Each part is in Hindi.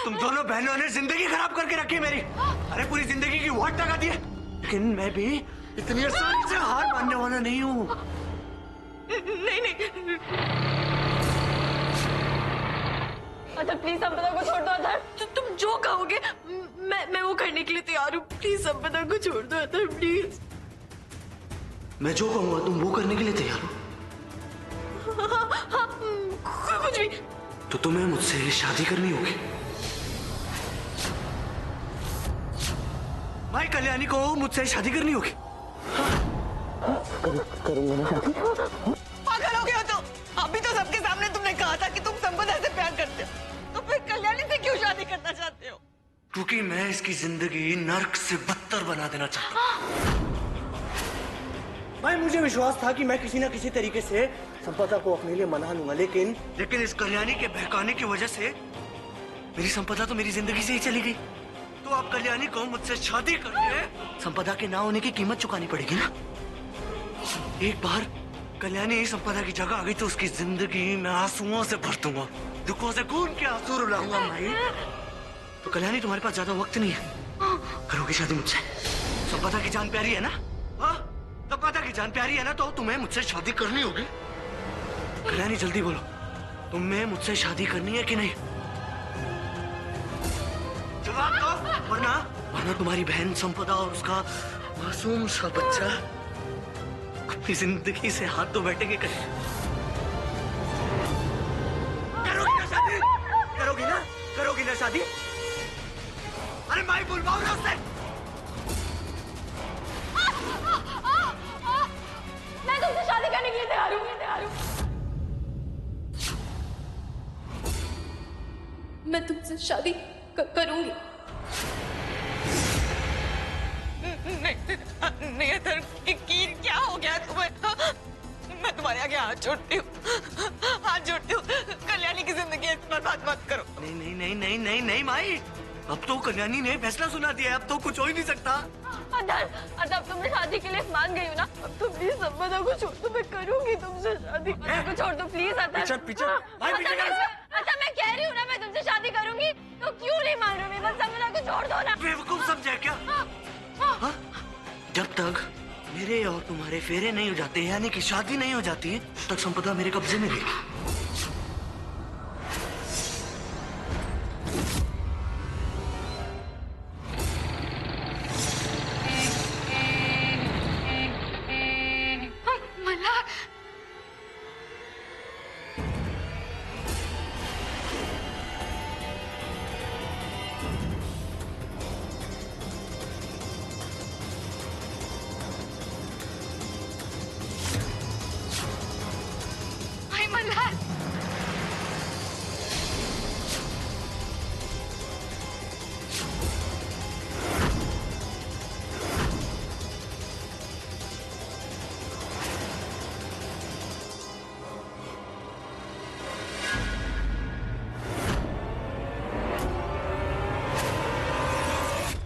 तुम दोनों बहनों ने जिंदगी खराब करके रखी मेरी। अरे पूरी जिंदगी की वोट लगा दी है, लेकिन मैं भी इतनी आसानी से हार मानने वाला नहीं हूँ। नहीं नहीं अदर प्लीज संपदा को छोड़ दो। अदर तुम जो कहोगे मैं वो करने के लिए तैयार हूँ। प्लीज संपदा को छोड़ दो अदर प्लीज। मैं जो कहूँगा तुम वो करने के लिए तैयार हो? हाँ, कुछ भी। तो तुम्हें मुझसे शादी करनी होगी। भाई कल्याणी को मुझसे शादी करनी होगी। करूंगा ना शादी। पागल हो गया तो अभी तो सबके सामने तुमने कहा था कि तुम संपदा से प्यार करते हो, तो फिर कल्याणी से क्यों शादी करना चाहते हो? क्योंकि मैं इसकी जिंदगी नर्क से बदतर बना देना चाहता हूँ। भाई मुझे विश्वास था कि मैं किसी ना किसी तरीके से संपदा को अपने लिए मना लूंगा, लेकिन इस कल्याणी के बहकाने की वजह से मेरी संपदा तो मेरी जिंदगी से ही चली गई। तो आप कल्याणी को मुझसे शादी करके संपदा के ना होने की कीमत चुकानी पड़ेगी ना। एक बार कल्याणी संपदा की जगह आ गई तो उसकी जिंदगी मैं आंसुओं से भर दूंगा, दुखों से खून के आंसू रुलाऊंगा। भाई तो कल्याणी तुम्हारे पास ज्यादा वक्त नहीं है, करोगी शादी मुझसे? संपदा की जान प्यारी है ना? हाँ संपदा की जान प्यारी है ना, तो तुम्हें मुझसे शादी करनी होगी। कल्याणी जल्दी बोलो, तुम्हें मुझसे शादी करनी है कि नहीं? जवाब दो, वरना तुम्हारी बहन संपदा और उसका मासूम सा बच्चा अपनी जिंदगी से हाथ तो बैठेंगे। करोगी ना शादी? करोगी ना शादी? अरे माई बुलवाओ ना उससे। मैं तुमसे शादी करने के लिए तैयार हूँ। मैं तुमसे शादी करूंगी। नहीं अदर क्या हो गया तुम्हें? मैं तुम्हारे आगे हाथ जोड़ती हूँ, कल्याणी की जिंदगी बर्बाद मत करो। नहीं माई, अब तो कल्याणी ने फैसला सुना दिया है, अब तो कुछ हो ही नहीं सकता। अदर अब तो मैं शादी के लिए मान गई हूँ ना, अब तो प्लीज संपदा को छोड़ दो, मैं करूंगी तुमसे शादी। को छोड़ दो प्लीज अदर। पीछे अच्छा मैं कह रही हूँ ना मैं तुमसे शादी करूंगी, तो क्यों नहीं मान रही? बस संपदा को छोड़ दो ना। बेवकूफ समझे क्या? हाँ? जब तक मेरे और तुम्हारे फेरे नहीं हो जाते, यानी कि शादी नहीं हो जाती, तब संपदा मेरे कब्जे में रहेगी।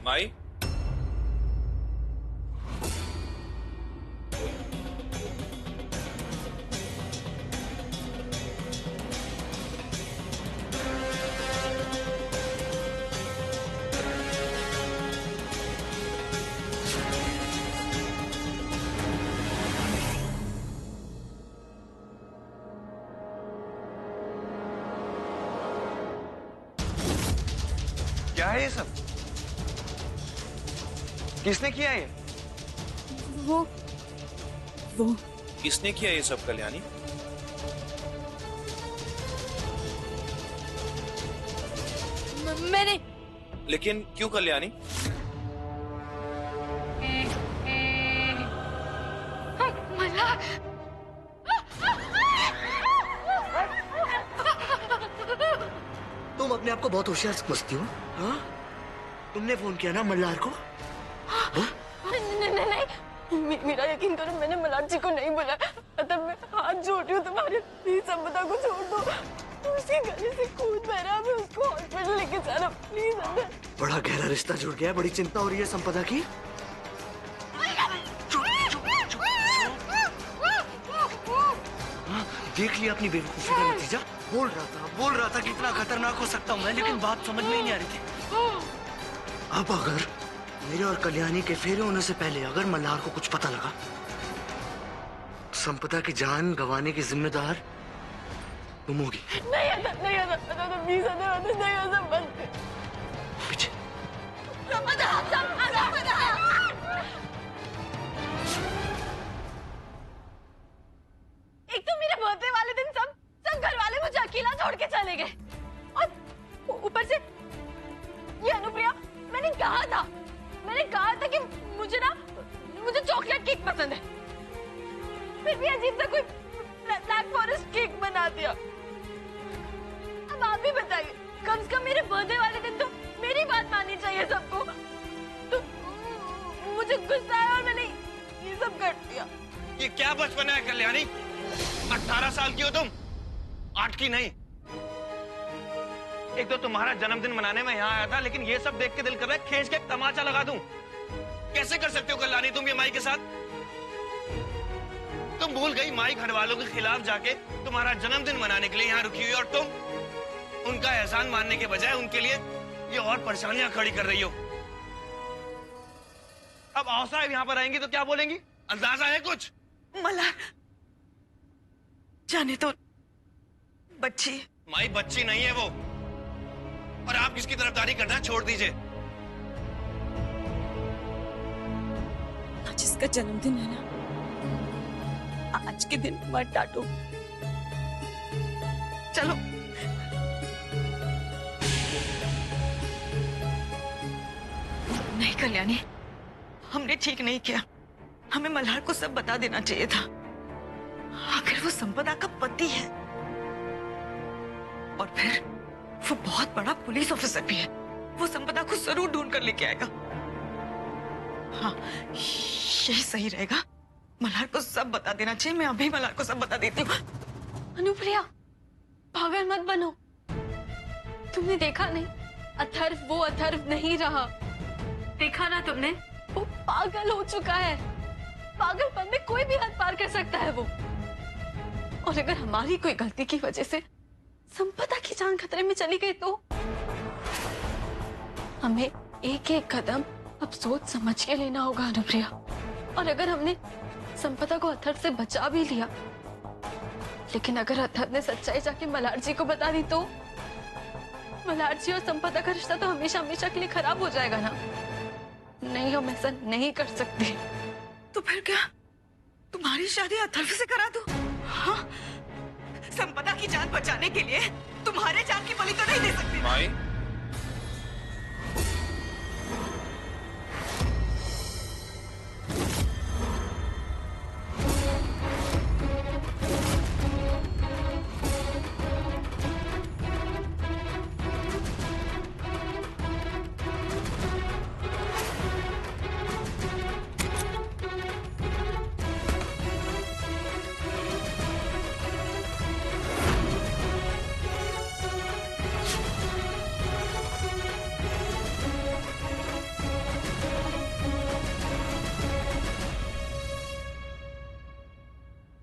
माई क्या है ये सब? किसने किया ये? वो किसने किया ये सब कल्याणी? मैंने। लेकिन क्यों कल्याणी? तुम अपने आप को बहुत होशियार समझती हो, हाँ? तुमने फोन किया ना मल्हार को? नहीं, मेरा यकीन करो, मैंने मल्हार जी को नहीं बोला। तब मैं हाथ जोड़ रही हूँ तुम्हारे, प्लीज संपदा को छोड़ दो। उसके गले से खून बह रहा है, मैं उसको हॉस्पिटल लेके जाना प्लीज। अंदर बड़ा गहरा रिश्ता जुड़ गया है, बड़ी चिंता हो रही है संपदा की। देख लिया अपनी बेवकूफी का नतीजा। बोल रहा था कितना खतरनाक हो सकता हूँ मैं, लेकिन बात समझ में ही नहीं आ रही थी। अब अगर मेरे और कल्याणी के फेरे होने से पहले अगर मल्हार को कुछ पता लगा, संपदा की जान गंवाने की जिम्मेदार तुम होगी। नहीं प्लीज नहीं ऐसा मत कर। पीछे एक तो मेरे बर्थडे वाले दिन सब घर वाले मुझे अकेला छोड़ के चले गए, और ऊपर से ये अनुप्रिया, मैंने कहा था कि मुझे चॉकलेट केक पसंद है, फिर भी अजीब सा कोई ब्लैक फॉरेस्ट केक बना दिया। अब आप भी बताइए, कम से कम मेरे बर्थडे वाले दिन तो मेरी बात माननी चाहिए सबको। तो मुझे गुस्सा आया और मैंने ये सब कर दिया। ये क्या बचपन है कल्याणी? 18 साल की हो तुम, 8 की नहीं। एक तो तुम्हारा जन्मदिन मनाने में यहाँ आया था, लेकिन ये सब देख के दिल कर रहा है खींच के तमाचा लगा दूं। कैसे कर सकते हो कल्याणी तुम ये माई के साथ? तुम भूल गई माई घर वालों के खिलाफ जाके तुम्हारा जन्मदिन मनाने के लिए यहाँ रुकी हुई, और तुम उनका एहसान मानने के बजाय उनके लिए ये और परेशानियां खड़ी कर रही हो। अब आओ साहब यहाँ पर आएंगी तो क्या बोलेंगी? अंदाजा है कुछ? मल्हार, जाने तो बच्ची। माई बच्ची नहीं है वो, और आप किसकी तरफदारी करना छोड़ दीजिए। आज इसका जन्मदिन है ना, आज के दिन मत डांटो। चलो नहीं कल्याणी, हमने ठीक नहीं किया। हमें मल्हार को सब बता देना चाहिए था। आखिर वो संपदा का पति है, और फिर वो बहुत बड़ा पुलिस ऑफिसर भी है। वो संपदा को जरूर ढूंढ कर लेके आएगा। हाँ, यही सही रहेगा। मल्हार को सब बता देना चाहिए। मैं अभी मल्हार को सब बता देती हूँ। अनुप्रिया, पागल मत बनो। तुमने देखा नहीं, अथर्व वो अथर्व नहीं रहा। देखा ना तुमने, वो पागल हो चुका है। पागलपन में कोई भी हद पार कर सकता है वो। और अगर हमारी कोई गलती की वजह से संपदा की जान खतरे में चली गई तो हमें एक एक कदम अब सोच समझ के लेना होगा अनुप्रिया। और अगर हमने संपदा को अथर्व से बचा भी लिया, लेकिन अगर अथर्व ने सच्चाई जाके मल्हार जी को बता दी तो मल्हार जी और संपदा का रिश्ता तो हमेशा हमेशा के लिए खराब हो जाएगा ना। नहीं, हम ऐसा नहीं कर सकते। तो फिर क्या, तुम्हारी शादी अथर्व से करा दो? हाँ, संपदा की जान बचाने के लिए तुम्हारे जान की बलि तो नहीं दे सकती। माई,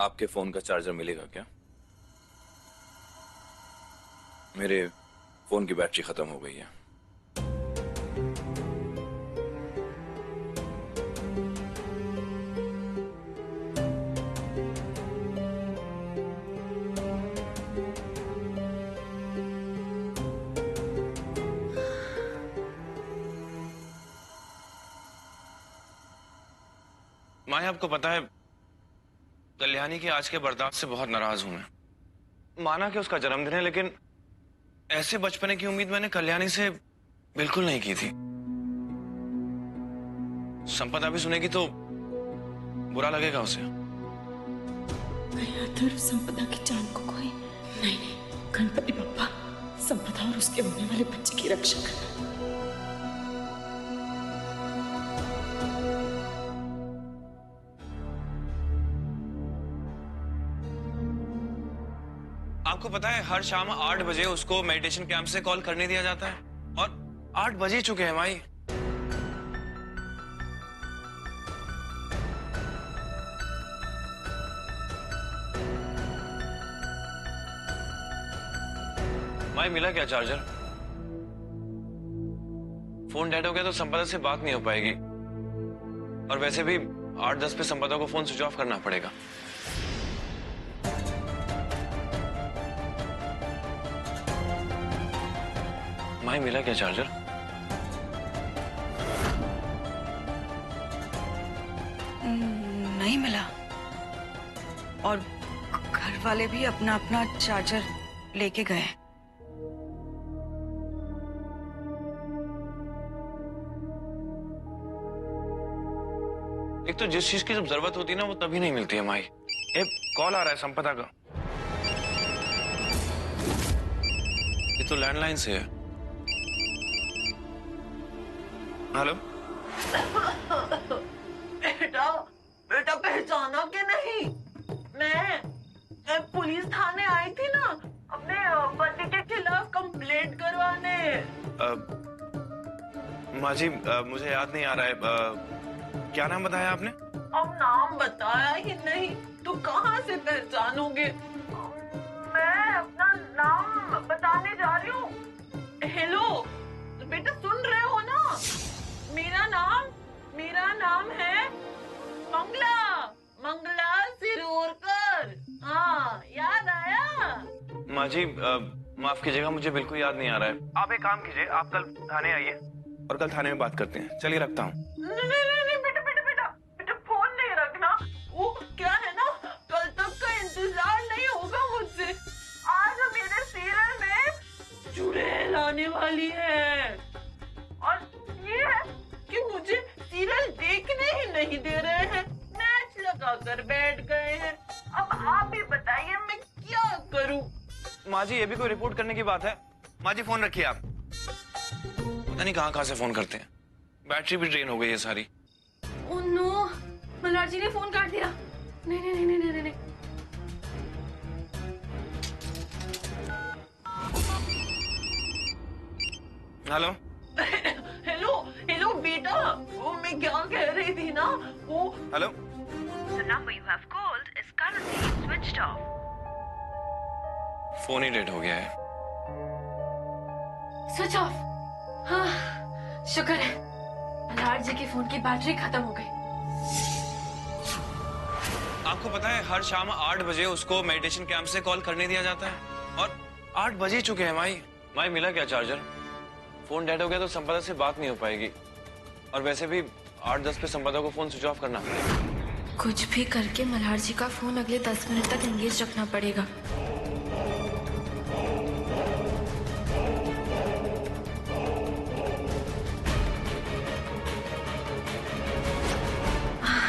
आपके फोन का चार्जर मिलेगा क्या? मेरे फोन की बैटरी खत्म हो गई है। माया, आपको पता है कल्याणी के आज के बर्ताव से बहुत नाराज हूं मैं। माना कि उसका जन्मदिन है, लेकिन ऐसे बचपने की उम्मीद मैंने कल्याणी से बिल्कुल नहीं की थी। संपदा भी सुनेगी तो बुरा लगेगा उसे। अथर्व संपदा की जान को कोई नहीं, गणपति बप्पा संपदा और उसके होने वाले बच्चे की रक्षा करना। आपको पता है हर शाम 8 बजे उसको मेडिटेशन कैंप से कॉल करने दिया जाता है, और 8 बज ही चुके हैं माई। माई मिला क्या चार्जर? फोन डेड हो गया तो संपदा से बात नहीं हो पाएगी, और वैसे भी 8-10 पे संपदा को फोन स्विच ऑफ करना पड़ेगा। माई मिला क्या चार्जर? नहीं मिला, और घर वाले भी अपना अपना चार्जर लेके गए। एक तो जिस चीज की जब जरूरत होती है ना वो तभी नहीं मिलती है माई। ए, कॉल आ रहा है संपदा का। ये तो लैंडलाइन से है। हेलो। बेटा बेटा पहचाना कि नहीं? मैं पुलिस थाने आई थी ना अपने पति के खिलाफ कंप्लेंट करवाने। माँ जी मुझे याद नहीं आ रहा है। क्या नाम बताया आपने? अब नाम बताया ही नहीं तो कहाँ से पहचानोगे? मैं अपना नाम बताने जा रही हूँ। हेलो बेटा, सुन रहे हो ना? मेरा नाम है मंगला, मंगला सिरोरकर। हाँ, याद आया? माँ जी माफ कीजिएगा, मुझे बिल्कुल याद नहीं आ रहा है। आप एक काम कीजिए, आप कल थाने आइए और कल थाने में बात करते हैं। चलिए रखता हूँ। नहीं बेटा फोन नहीं रखना। वो क्या है ना, कल तक का इंतजार नहीं होगा मुझसे। आज मेरे सीरियल में चुड़ैल आने वाली है, और ये है कि मुझे सीरियल देखने ही नहीं दे रहे हैं, मैच लगा कर बैठ गए हैं। अब आप ही बताइए मैं क्या करूं? माँ जी ये भी कोई रिपोर्ट करने की बात है? माँ जी फोन रखिए आप। पता नहीं कहाँ से फोन करते हैं, बैटरी भी ड्रेन हो गई है सारी। ओह नो, मल्हार जी ने फोन काट दिया। नहीं। हेलो हेलो बेटा, वो मैं क्या कह रही थी ना, वो hello. The number you have called is currently switched off. Phone he dead हो गया है। Switch off. हाँ, शुक्र है मल्हार जी के फोन की बैटरी खत्म हो गई। आपको पता है हर शाम 8 बजे उसको मेडिटेशन कैंप से कॉल करने दिया जाता है, और 8 बज ही चुके हैं। माई मिला क्या चार्जर? फोन डेड हो गया तो संपदा से बात नहीं हो पाएगी, और वैसे भी 8-10 पे संपदा को फोन स्विच ऑफ करना पड़ेगा। कुछ भी करके मल्हार जी का फोन अगले 10 मिनट तक एंगेज रखना पड़ेगा।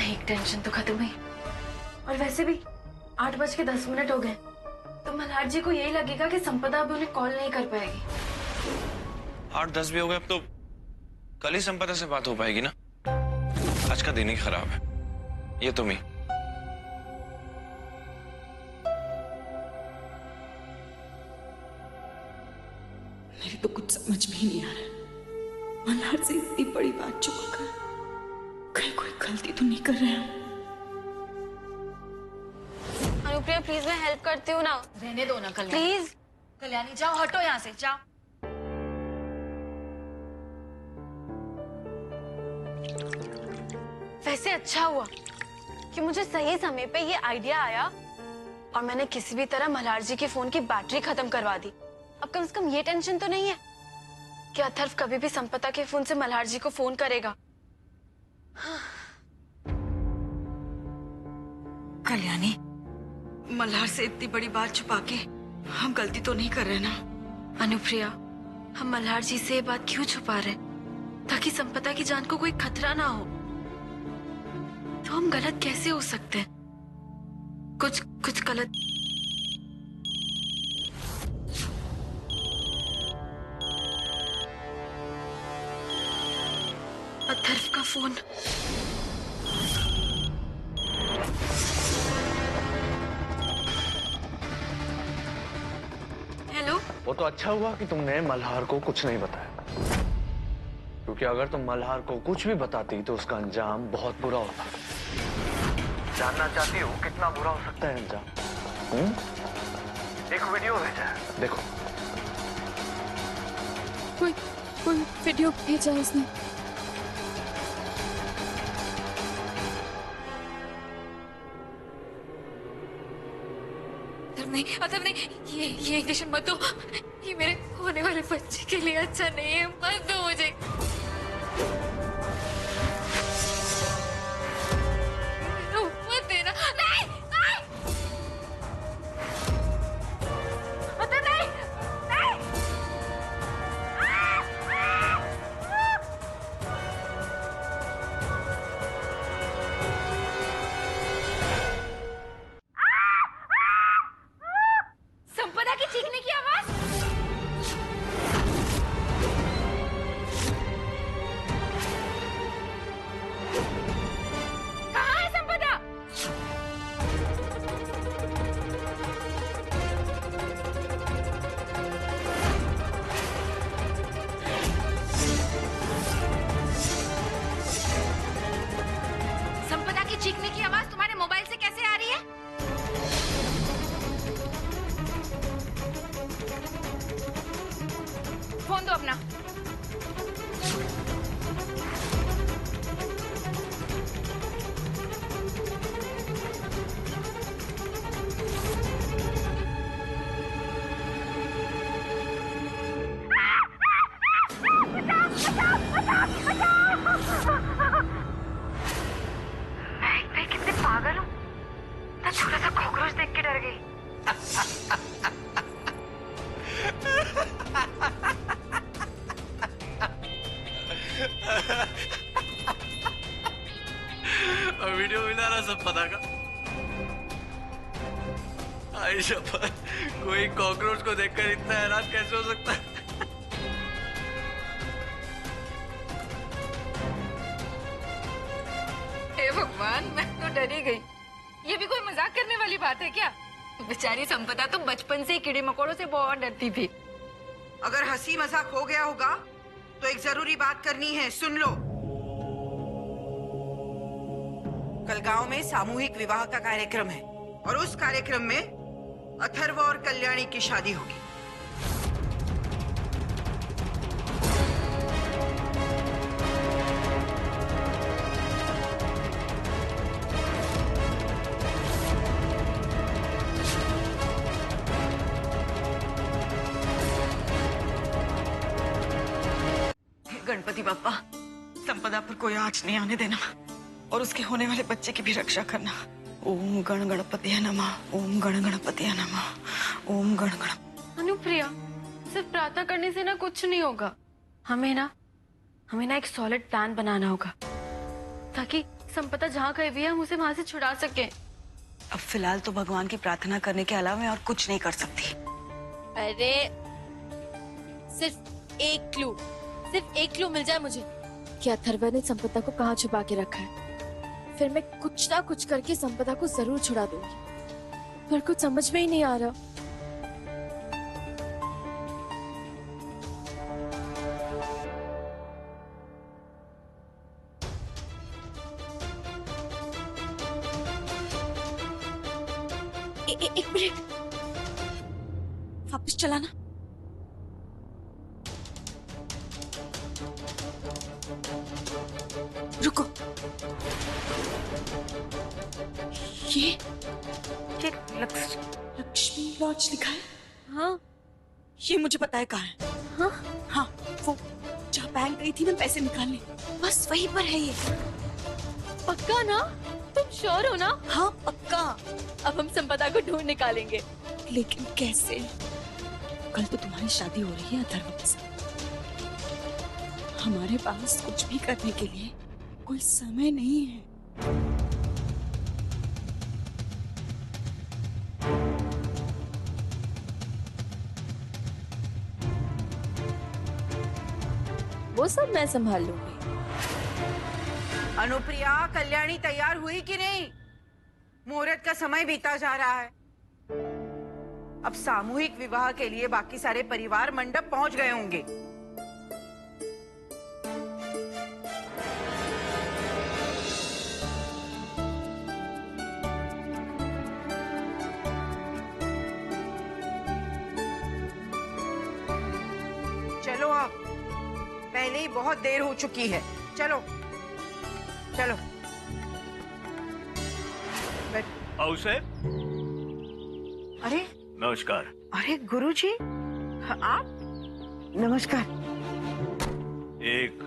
एक टेंशन तो खत्म हुई, और वैसे भी 8:10 हो गए, तो मल्हार जी को यही लगेगा कि संपदा अब उन्हें कॉल नहीं कर पाएगी। 8-10 भी हो गए, अब तो कल ही संपदा से बात हो पाएगी ना। आज का दिन ही खराब है ये तो। मेरी तो कुछ समझ में ही नहीं आ रहा। मल्हार से इतनी बड़ी बात छुपा कर कहीं कोई गलती तो नहीं कर रहे हैं? अनुप्रिया प्लीज, मैं हेल्प करती हूँ ना। रहने दो ना कल्याणी। प्लीज कल्याणी जाओ, हटो यहाँ से, जाओ। वैसे अच्छा हुआ कि मुझे सही समय पे ये आइडिया आया, और मैंने किसी भी तरह मल्हार जी के फोन की बैटरी खत्म करवा दी। अब कम से कम ये टेंशन तो नहीं है कि अथर्व कभी भी संपदा के फोन से मल्हार जी को फोन करेगा। कल्याणी, मल्हार से इतनी बड़ी बात छुपा के हम गलती तो नहीं कर रहे ना? अनुप्रिया, हम मल्हार जी से ये बात क्यों छुपा रहे? ताकि संपदा की जान को कोई खतरा ना हो। तो हम गलत कैसे हो सकते हैं? कुछ गलत। अथर्व का फोन। हेलो। वो तो अच्छा हुआ कि तुमने मल्हार को कुछ नहीं बताया, क्योंकि अगर तुम मल्हार को कुछ भी बताती तो उसका अंजाम बहुत बुरा होता। जानना चाहती हो कितना बुरा हो सकता है अंजाम? एक वीडियो भेजा है, देखो। कोई कोई वीडियो भेजा है उसने। अदर नहीं, ये इंजेक्शन मत दो। ये मेरे होने वाले बच्चे के लिए अच्छा नहीं है, मत दो मुझे। मत देना। नहीं नहीं अदर नहीं नहीं। संपदा की चीखने की आवाज। कहाँ है संपदा? संपदा की चीखने की आवाज तुम्हारे मोबाइल से कैसे आ रही है? फोन दो अपना। मैं कितनी पागल हूँ, मैं छोटा सा कॉकरोच देख के डर गई। वीडियो मिला ना संपदा का। आयशा पर कोई कॉकरोच को देखकर इतना हैरान कैसे हो सकता है? हे भगवान, मैं तो डरी गई। ये भी कोई मजाक करने वाली बात है क्या? बेचारी संपदा तो बचपन से ही कीड़े मकोड़ों से बहुत डरती थी। अगर हंसी मजाक हो गया होगा तो एक जरूरी बात करनी है, सुन लो। कल गांव में सामूहिक विवाह का कार्यक्रम है और उस कार्यक्रम में अथर्व और कल्याणी की शादी होगी। हे गणपति बप्पा, संपदा पर कोई आँच नहीं आने देना और उसके होने वाले बच्चे की भी रक्षा करना। ओम गण गणपतिये नमः, ओम गण गणपतिये नमः, ओम गण गण। अनुप्रिया, सिर्फ प्रार्थना करने से ना कुछ नहीं होगा। हमें ना एक सॉलिड प्लान बनाना होगा ताकि संपदा जहाँ कहीं भी है हम उसे वहां से छुड़ा सके। अब फिलहाल तो भगवान की प्रार्थना करने के अलावा मैं और कुछ नहीं कर सकती। अरे सिर्फ एक क्लू मिल जाए मुझे कि अथर्व ने संपदा को कहाँ छुपा के रखा है, फिर मैं कुछ ना कुछ करके संपदा को जरूर छुड़ा दूंगी। पर कुछ समझ में ही नहीं आ रहा। एक मिनट, वापस चलाना। रुको, ये लक्ष्मी लॉज लिखा है। हाँ, ये मुझे पता है कहाँ है। हाँ हाँ, वो जहाँ बैंक गई थी ना पैसे निकालने, बस वहीं पर है ये। पक्का ना? तुम श्योर हो ना? हाँ पक्का। अब हम संपदा को ढूंढ निकालेंगे। लेकिन कैसे? कल तो तुम्हारी शादी हो रही है अथर्व के साथ। हमारे पास कुछ भी करने के लिए कोई समय नहीं है। वो सब मैं संभाल लूंगी। अनुप्रिया, कल्याणी तैयार हुई कि नहीं? मुहूर्त का समय बीता जा रहा है। अब सामूहिक विवाह के लिए बाकी सारे परिवार मंडप पहुंच गए होंगे। चलो अब पहले ही बहुत देर हो चुकी है। चलो चलो आओ साहब। अरे नमस्कार। अरे गुरुजी, आप? नमस्कार। एक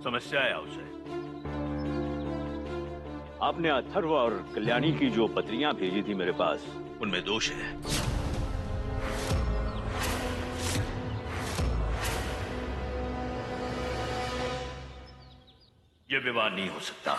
समस्या है आओ साहब। आपने अथर्व और कल्याणी की जो पत्रियां भेजी थी मेरे पास, उनमें दोष है। ये विवाह नहीं हो सकता।